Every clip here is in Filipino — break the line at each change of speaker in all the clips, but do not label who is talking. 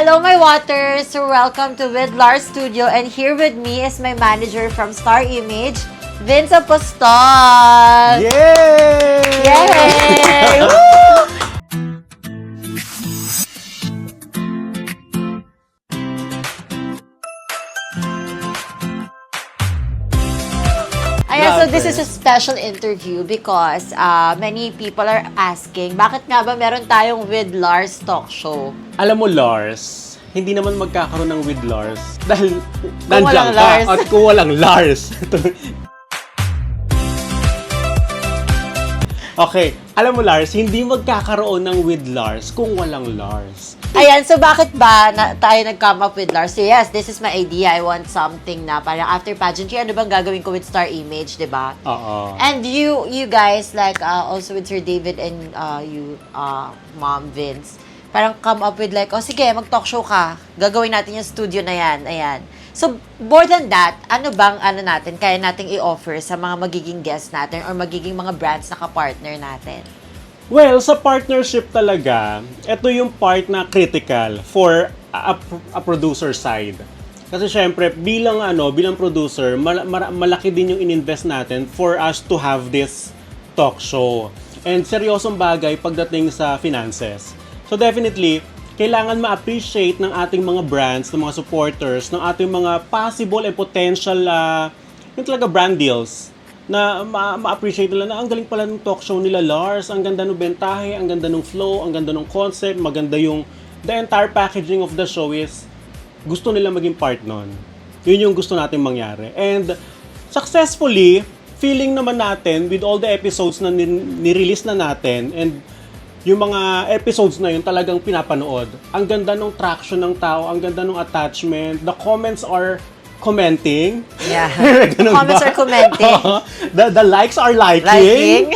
Hello, my waters! Welcome to With Lars Studio, and here with me is my manager from Star Image, Vince Apostol!
Yay!
Yay! Woo! Ayan, so this is a special interview because many people are asking, bakit nga ba meron tayong With Lars talk show?
Alam mo, Lars, hindi naman magkakaroon ng with Lars dahil
Kung walang
nandiyan ka
Lars.
at kung walang Lars. Okay, alam mo, Lars, hindi magkakaroon ng with Lars kung walang Lars.
Ayan, so bakit ba tayo nag-come up with Lars? So yes, this is my idea. I want something na parang after pageantry, ano bang gagawin ko with Star Image, di ba?
Oo.
And you guys, like also with Sir David and you, Mom Vince, parang come up with like, oh sige, mag-talk show ka. Gagawin natin yung studio na yan. Ayan. So, more than that, ano bang natin, kaya nating i-offer sa mga magiging guests natin or magiging mga brands na ka-partner natin?
Well, sa partnership talaga, ito yung part na critical for a producer side. Kasi syempre, bilang producer, malaki din yung ininvest natin for us to have this talk show. And seryosong bagay pagdating sa finances. So definitely, kailangan ma-appreciate ng ating mga brands, ng mga supporters, ng ating mga possible and potential yung talaga brand deals na ma-appreciate nila na ang galing pala ng talk show nila, Lars, ang ganda ng bentahe, ang ganda ng flow, ang ganda ng concept, maganda yung the entire packaging of the show is gusto nila maging part nun. Yun yung gusto natin mangyari. And successfully, feeling naman natin with all the episodes na nirelease na natin and yung mga episodes na yun talagang pinapanood. Ang ganda ng traction ng tao, ang ganda ng attachment, the comments are commenting.
Yeah.
Ganun
Comments
ba?
are commenting.
The likes are liking.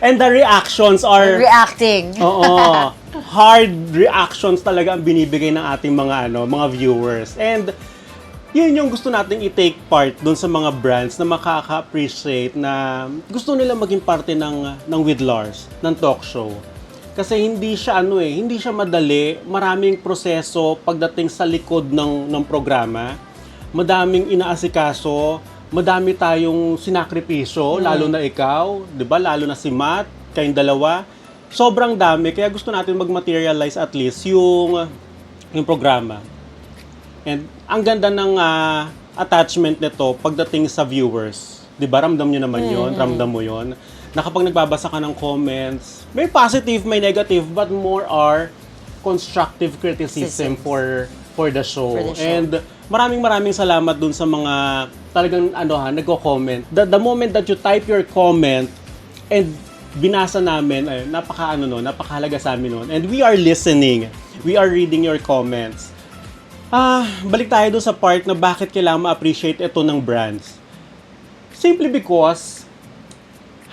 And the reactions are
Reacting.
Oo. Hard reactions talaga ang binibigay ng ating mga viewers. And yun yung gusto nating i-take part doon sa mga brands na makaka-appreciate na gusto nila maging parte ng With Lars, ng talk show. Kasi hindi siya hindi siya madali, maraming proseso pagdating sa likod ng programa. Madaming inaasikaso, madami tayong sinakripisyo, lalo na ikaw, 'di ba? Lalo na si Matt, kayong dalawa. Sobrang dami kaya gusto natin mag-materialize at least yung programa. And ang ganda ng attachment nito pagdating sa viewers. 'Di ba? Ramdam niyo naman 'yon, ramdam mo 'yon. Na kapag nagbabasa ka ng comments, may positive, may negative, but more are constructive criticism for the show. And maraming salamat dun sa mga talagang nagko-comment. The moment that you type your comment and binasa namin, napakahalaga sa amin nun. And we are listening. We are reading your comments. Balik tayo dun sa part na bakit kailangan ma-appreciate ito ng brands. Simply because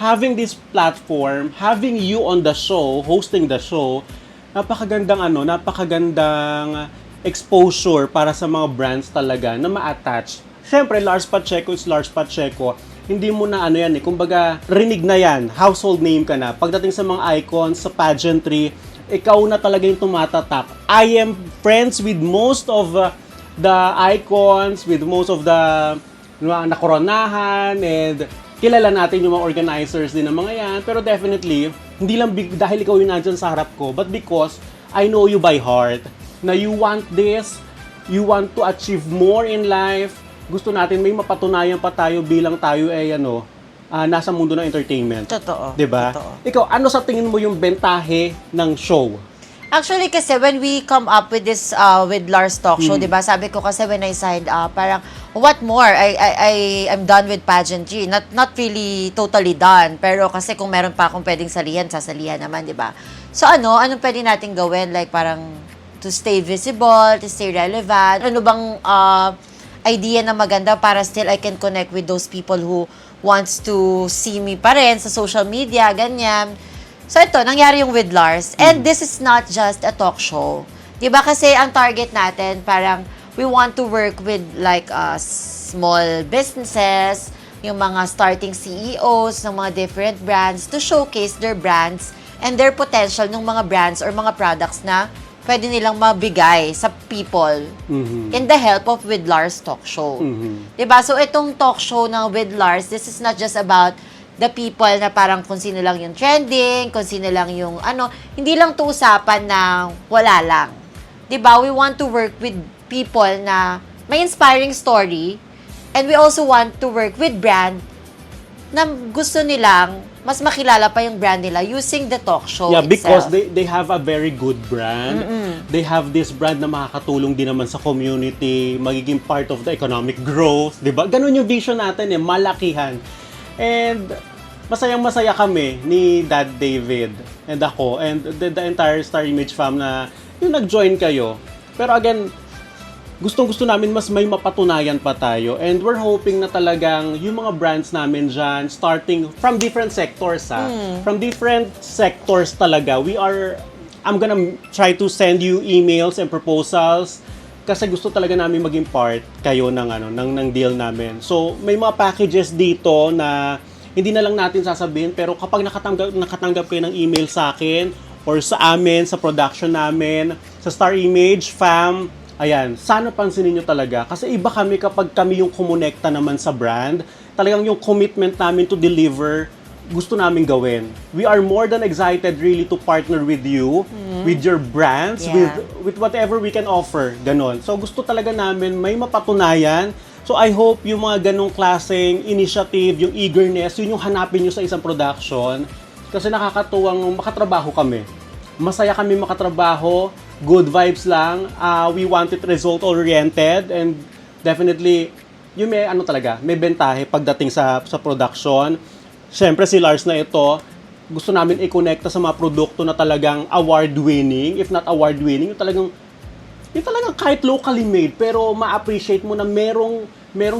having this platform, having you on the show, hosting the show, napakagandang exposure para sa mga brands talaga na ma-attach. Siyempre, Lars Pacheco is Lars Pacheco. Hindi mo na kumbaga, rinig na yan, household name ka na. Pagdating sa mga icons, sa pageantry, ikaw na talaga yung tumatatak. I am friends with most of the icons, with most of the nakoronahan, and kilala natin yung mga organizers din ng mga yan. Pero definitely, hindi lang dahil ikaw yung nandyan sa harap ko, but because I know you by heart, na you want this, you want to achieve more in life. Gusto natin may mapatunayan pa tayo bilang tayo nasa mundo ng entertainment.
Totoo.
'Di ba?
Totoo.
Ikaw, ano sa tingin mo yung bentahe ng show?
Actually, kasi when we come up with this with Lars Talk Show, di ba? Sabi ko kasi when I signed up, parang, what more? I'm done with pageantry. Not really totally done. Pero kasi kung meron pa akong pwedeng sasalihan naman, di ba? So anong pwede natin gawin? Like parang to stay visible, to stay relevant. Ano bang idea na maganda para still I can connect with those people who wants to see me pa rin sa social media, ganyan. So ito, nangyari yung with Lars. And this is not just a talk show. Diba kasi ang target natin, parang we want to work with like small businesses, yung mga starting CEOs ng mga different brands to showcase their brands and their potential ng mga brands or mga products na pwede nilang mabigay sa people in the help of With Lars Talk Show. Diba? So, itong talk show ng With Lars, this is not just about the people na parang kung sino lang yung trending, kung sino lang yung hindi lang to usapan na wala lang. Diba? We want to work with people na may inspiring story, and we also want to work with brand na gusto nilang mas makilala pa yung brand nila using the talk show
because
itself.
they have a very good brand. They have this brand na makakatulong din naman sa community, magiging part of the economic growth, 'di ba? Ganun yung vision natin malakihan. And masayang-masaya kami ni Dad David and ako and the entire Star Image fam na yung nag-join kayo. Pero again, gustong-gusto namin mas may mapatunayan pa tayo, and we're hoping na talagang yung mga brands namin dyan, starting from different sectors from different sectors talaga, I'm gonna try to send you emails and proposals kasi gusto talaga namin maging part kayo ng deal namin. So may mga packages dito na hindi na lang natin sasabihin, pero kapag nakatanggap kayo ng email sa akin or sa amin, sa production namin, sa Star Image fam, ayan, sana pansinin nyo talaga. Kasi iba kami kapag kami yung kumonekta naman sa brand. Talagang yung commitment namin to deliver, gusto namin gawin. We are more than excited really to partner with you, with your brands, with whatever we can offer. Ganon. So gusto talaga namin may mapatunayan. So I hope yung mga ganong klaseng initiative, yung eagerness, yun yung hanapin nyo sa isang production. Kasi nakakatuwang makatrabaho kami. Masaya kami makatrabaho. Good vibes lang. We want it result-oriented, and definitely, yung may bentahe pagdating sa production. Siyempre, si Lars na ito, gusto namin i-connecta sa mga produkto na talagang award-winning. If not award-winning, yung talagang kahit locally made, pero ma-appreciate mo na merong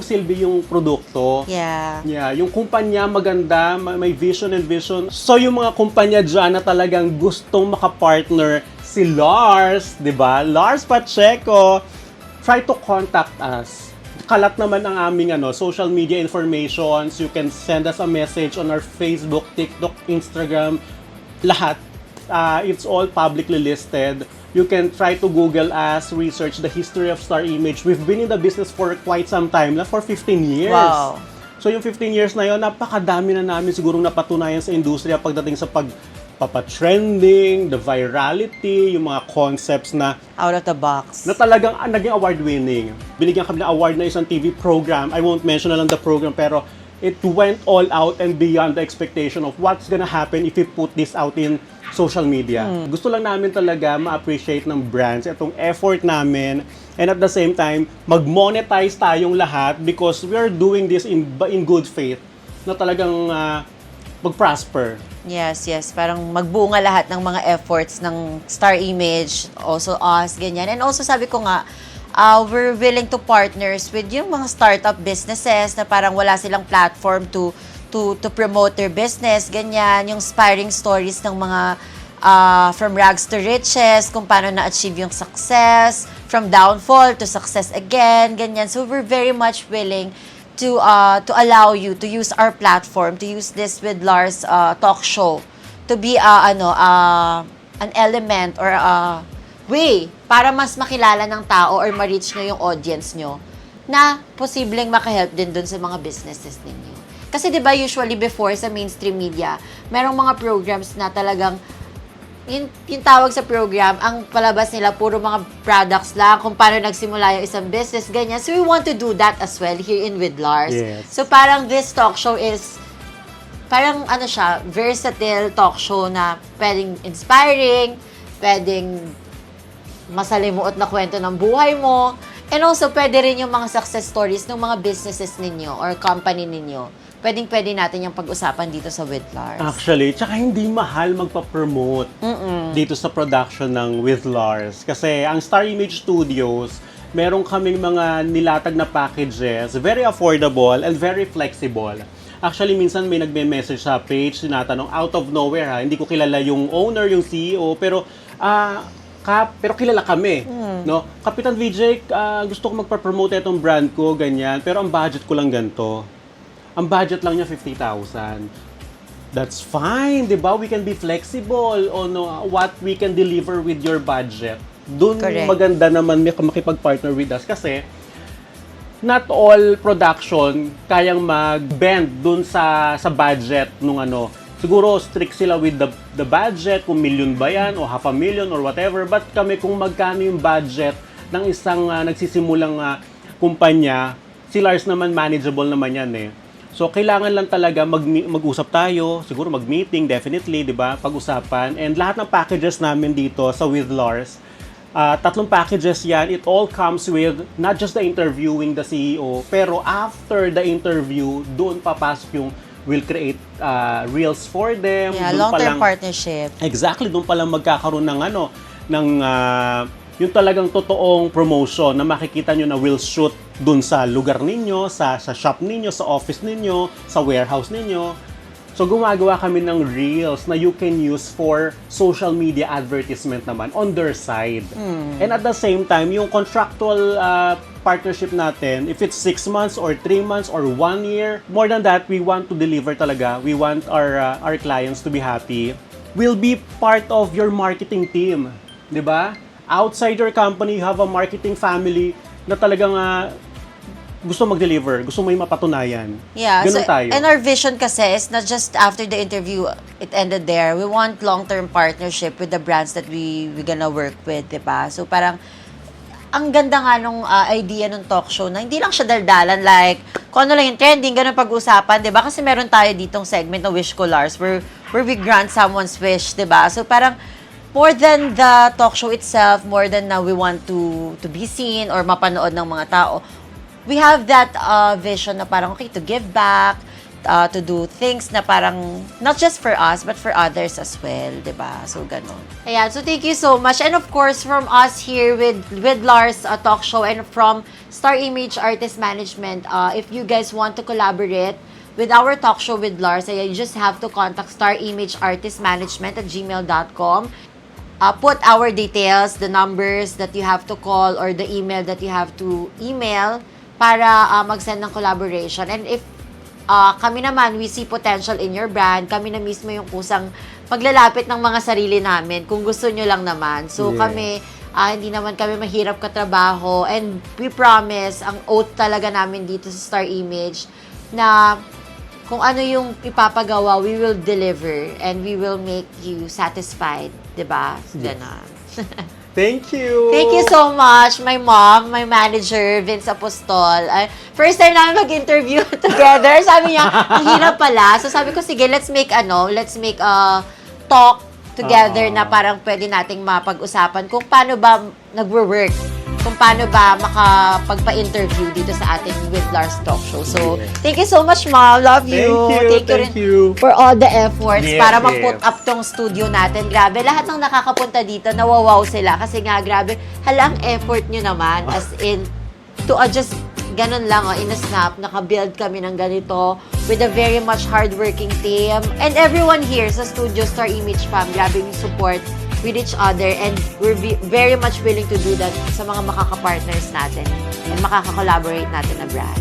silbi yung produkto.
Yeah.
Yung kumpanya maganda, may vision and vision. So yung mga kumpanya dyan na talagang gustong makapartner, si Lars, di ba? Lars Pacheco, try to contact us. Kalat naman ang aming social media informations. You can send us a message on our Facebook, TikTok, Instagram, lahat. It's all publicly listed. You can try to Google us, research the history of Star Image. We've been in the business for quite some time, for 15 years.
Wow.
So yung 15 years na yun, napakadami na namin sigurong napatunayan sa industriya pagdating sa pagpapatrending, the virality, yung mga concepts na
Out of the box.
na talagang naging award-winning. Binigyan kami ng award na isang TV program. I won't mention na lang the program, pero it went all out and beyond the expectation of what's gonna happen if we put this out in social media. Gusto lang namin talaga ma-appreciate ng brands itong effort namin, and at the same time, mag-monetize tayong lahat because we are doing this in good faith na talagang mag-prosper.
Yes. Parang magbunga lahat ng mga efforts ng Star Image, also us, ganyan. And also sabi ko nga, we're willing to partners with yung mga startup businesses na parang wala silang platform to promote their business, ganyan. Yung inspiring stories ng mga from rags to riches, kung paano na-achieve yung success, from downfall to success again, ganyan. So we're very much willing to allow you to use our platform, to use this With Lars talk show to be an element or a way para mas makilala ng tao or ma-reach nyo yung audience nyo na posibleng makahelp din dun sa mga businesses ninyo. Kasi 'di ba usually before sa mainstream media, merong mga programs na talagang yung tawag sa program, ang palabas nila puro mga products lang, kung paano nagsimula yung isang business, ganyan. So we want to do that as well here in With Lars.
Yes.
So parang this talk show is parang versatile talk show na pwedeng inspiring, pwedeng masalimuot na kwento ng buhay mo, and also pwede rin yung mga success stories ng mga businesses ninyo or company ninyo. Pwedeng-pwede natin yung pag-usapan dito sa With Lars.
Actually, tsaka hindi mahal magpa-promote dito sa production ng With Lars. Kasi ang Star Image Studios, meron kaming mga nilatag na packages, very affordable and very flexible. Actually, minsan may nagme-message sa page, tinatanong out of nowhere hindi ko kilala yung owner, yung CEO, pero pero kilala kami, no? Kapitan VJ, gusto ko magpa-promote itong brand ko, ganyan, pero ang budget ko lang ganito. Ang budget lang niya 50,000. That's fine, 'di ba? We can be flexible on what we can deliver with your budget. Doon
Correct.
maganda naman may makipag-partner with us kasi not all production kayang mag-bend dun sa budget nung ano. Siguro strict sila with the budget, kung million ba yan o half a million or whatever. But kami kung magkano yung budget ng isang nagsisimulang kumpanya, si Lars naman manageable naman yan eh. So, kailangan lang talaga mag-usap tayo, siguro mag-meeting, definitely, di ba? Pag-usapan. And lahat ng packages namin dito sa With Lars, 3 packages yan. It all comes with not just the interviewing the CEO, pero after the interview, doon papasok yung we'll create reels for them.
Yeah,
Doon
long-term
palang-
partnership.
Exactly, doon pala magkakaroon ng yung talagang totoong promotion na makikita nyo na will shoot doon sa lugar ninyo, sa shop ninyo, sa office ninyo, sa warehouse ninyo. So gumagawa kami ng reels na you can use for social media advertisement naman on their side. And at the same time, yung contractual partnership natin, if it's 6 months or 3 months or 1 year, more than that, we want to deliver talaga. We want our clients to be happy. We'll be part of your marketing team, di ba? Outside your company, you have a marketing family na talagang gusto mag-deliver, gusto mo yung mapatunayan.
Yeah,
Ganun
so,
tayo.
and our vision kasi is not just after the interview, it ended there. We want long-term partnership with the brands that we gonna work with, diba? So parang, ang ganda nga nung idea ng talk show na hindi lang siya daldalan, like, kung ano lang yung trending, ganun pag-usapan, diba? Kasi meron tayo ditong segment na Wish Colars where we grant someone's wish, diba? So parang, more than the talk show itself, more than na we want to be seen or mapanood ng mga tao, we have that vision na parang, okay, to give back, to do things na parang, not just for us, but for others as well, diba? So, ganun. Ayan, so thank you so much. And of course, from us here with Lars Talk Show and from Star Image Artist Management, if you guys want to collaborate with our talk show with Lars, you just have to contact starimageartistmanagement@gmail.com. Put our details, the numbers that you have to call or the email that you have to email para mag-send ng collaboration. And if kami naman, we see potential in your brand, kami na mismo yung kusang paglalapit ng mga sarili namin kung gusto nyo lang naman. So
Yeah.
kami, hindi naman kami mahirap katrabaho, and we promise, ang oath talaga namin dito sa Star Image, na kung ano yung ipapagawa, we will deliver and we will make you satisfied, 'di ba? Ganon.
Thank you!
Thank you so much, my mom, my manager, Vince Apostol. First time namin mag-interview together. Sabi niya, ang hirap pala. So sabi ko, sige, let's make a talk together na parang pwede nating mapag-usapan kung paano ba nagwo-work, kung paano ba makapagpa-interview dito sa ating With Lars Talk Show. So, thank you so much, Mom. Love you.
Thank
rin
you.
for all the efforts
Yes,
para
yes.
ma-put up tong studio natin. Grabe, lahat ng nakakapunta dito, nawawaw sila. Kasi nga, grabe, halang effort nyo naman. As in, to just ganun lang, in a snap, naka-build kami ng ganito with a very much hardworking team. And everyone here sa studio, Star Image Fam, grabe yung support with each other, and we're very much willing to do that sa mga makaka-partners natin and makaka-collaborate natin na brand.